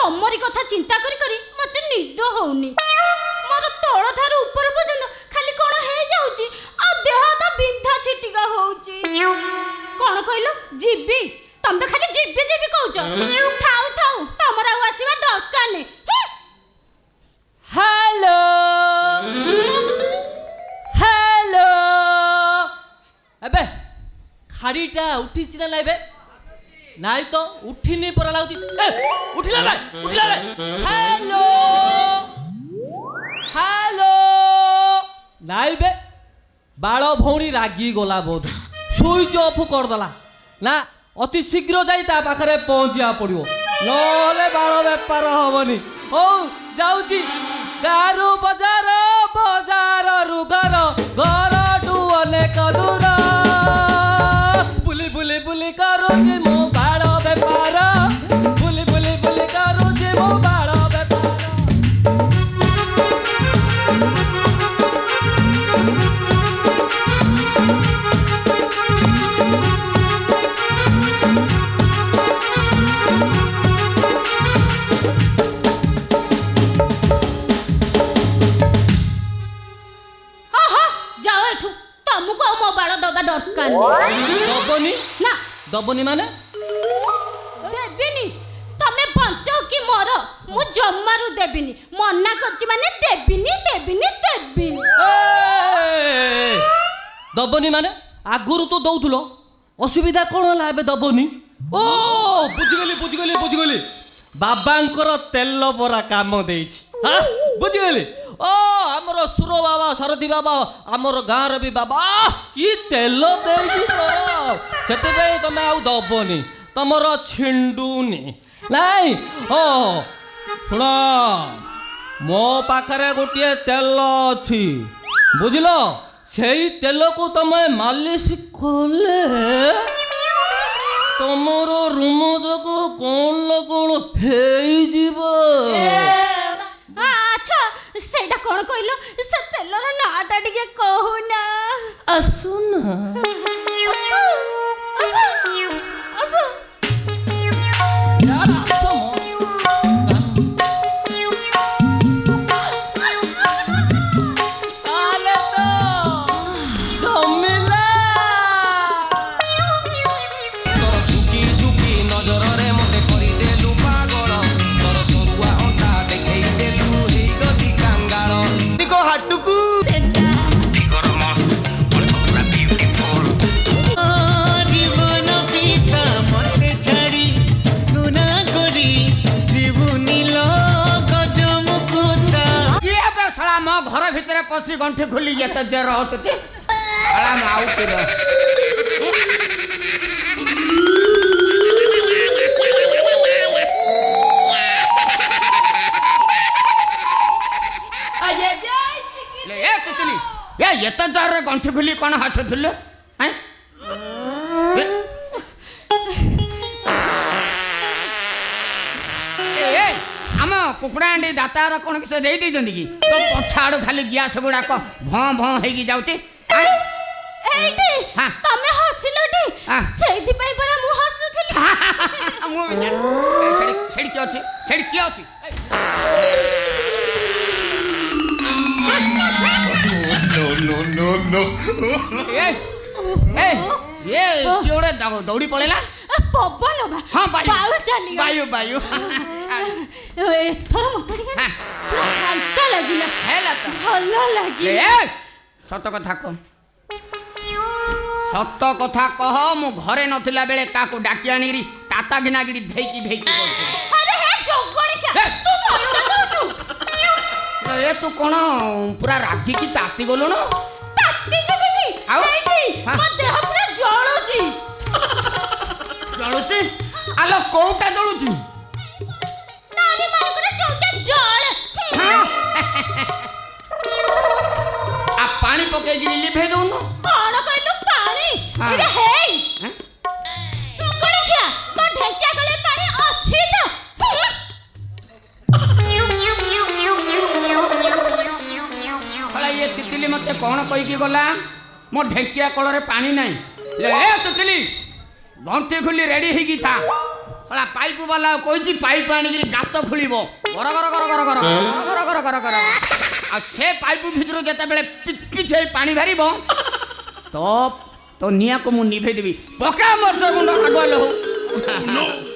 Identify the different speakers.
Speaker 1: तमरी कथा चिंता करी करी मते निद होउनी मोर तळ थारु ऊपर पर्यंत खाली कोन हे जाउची आ देह तो बिंधा छिटिका होउची कोन कहलो जिबी तम तो खाली जिबी जिबी कहउछ थाउ थाउ तमरा आसीबा दरकार नै
Speaker 2: हेलो हेलो अबे खाड़ीटा उठी ना लाइबे नाई तो उठिनी परा लाउती उठिला ना हेलो हेलो नाइबे बाळ भौणी रागी गला बोध स्विच ऑफ कर दला ना अति शीघ्र जाई ता पाखरे पहुंचिया पड़ियो नले बाळ व्यापार हबनी हो जाउची दारू बजार बजार रु घर घर टू अनेक दूर बुली बुली बुली करूची मो बाळ व्यापार बुली बुली बुली करूची मो बाळ व्यापार दबनी
Speaker 1: ना
Speaker 2: दबनी माने
Speaker 1: देबिनी तमे बंचो कि मर मु जम्मारु देबिनी मन्ना करछि माने देबिनी देबिनी देबिनी
Speaker 2: दबनी माने आगुरु तो दउथुलो असुविधा कोन होला एबे दबनी ओ बुझिगली बाबांकर तेल बरा काम देइछि हां बुझिगली ओ हमर सुरो बाबा सरदी बाबा हमर गाँर भी बाबा की तेल देइछि तो सेते तमे आउ दबनी तमर छिंडुनी नाई ओ सुनो मो पाखरे गोटे तेल अछि बुझिलो सेई तेल को तमे मालिश कोले तमरो रूम जको कोन न कोन हेई जीवो
Speaker 1: अच्छा सेटा कोन कहलो से तेलर नाटा डिके कहूना
Speaker 2: असुन
Speaker 1: असु
Speaker 3: घर भितर पशी गंठी खुली जेते जे रहत आराम आउती रह
Speaker 1: अजे जाय चिकी
Speaker 3: ले ए तितली ये तो जर गंठी खुली कोन हसथुले हैं ए आम कुकुड़ा अंडी दातार कौन किस दे दी कि तो पछाड़ खाली गैस गुड़ाक भं भं होगी जाउची
Speaker 1: एटी
Speaker 3: हां
Speaker 1: तमे हसिलोटी सेति पई बरा मु हसुथली
Speaker 3: मु विचार सेडी की अछि सेडी की अछि नो ए ये जोड़े दौड़ी पड़ेला
Speaker 1: पवन बा
Speaker 3: हां
Speaker 1: बायु चली
Speaker 3: बायु
Speaker 1: एथर मत ଟିକେ हल्का लागिला
Speaker 3: हेला त
Speaker 1: हल्ला लागिला
Speaker 3: ए सत कथा कह मु घरे नथिला बेले काको डाकी आनीरी ताता गिनागिरी धेकी करते
Speaker 1: अरे हे जोगणी छा तू मयूर कहू
Speaker 3: ए तू कोन पूरा रागी की ताती बोलो न
Speaker 1: ताती जबली एटी म देह पूरा
Speaker 3: जळुची आलो कोउटा जळुची
Speaker 1: नानी मानकर चौटा जळ
Speaker 3: आ पानी पके गिरी लिभे दोनो
Speaker 1: कोन कहलु पानी एटा हेई कोन क्या तो ढेकिया गले पानी अछि
Speaker 3: त हला ये तितली मते कोन कहि की गला मो ढेकिया कलरे पानी नाही ले ए तितली घंटी खुली रेडी हेगी था ଶଳା ପାଇପ ବାଲା କହିଛି ପାଇପ ଆଣିକିରି ଗାତ ଖୋଳିବ ଗର ଗର ଗର ଗର ଗର ଗର ଗର ଗର ଗର ଆଉ ସେ ପାଇପ ଭିତରୁ ଯେତେବେଳେ ପିଛେଇ ପାଣି ବାହାରିବ ତ ନିଆଁକୁ ମୁଁ ନିଭେଇ ଦେବି ପକା ମର୍ଚ ଗୁଣ୍ଡ ଆଗୁଆ ହଉ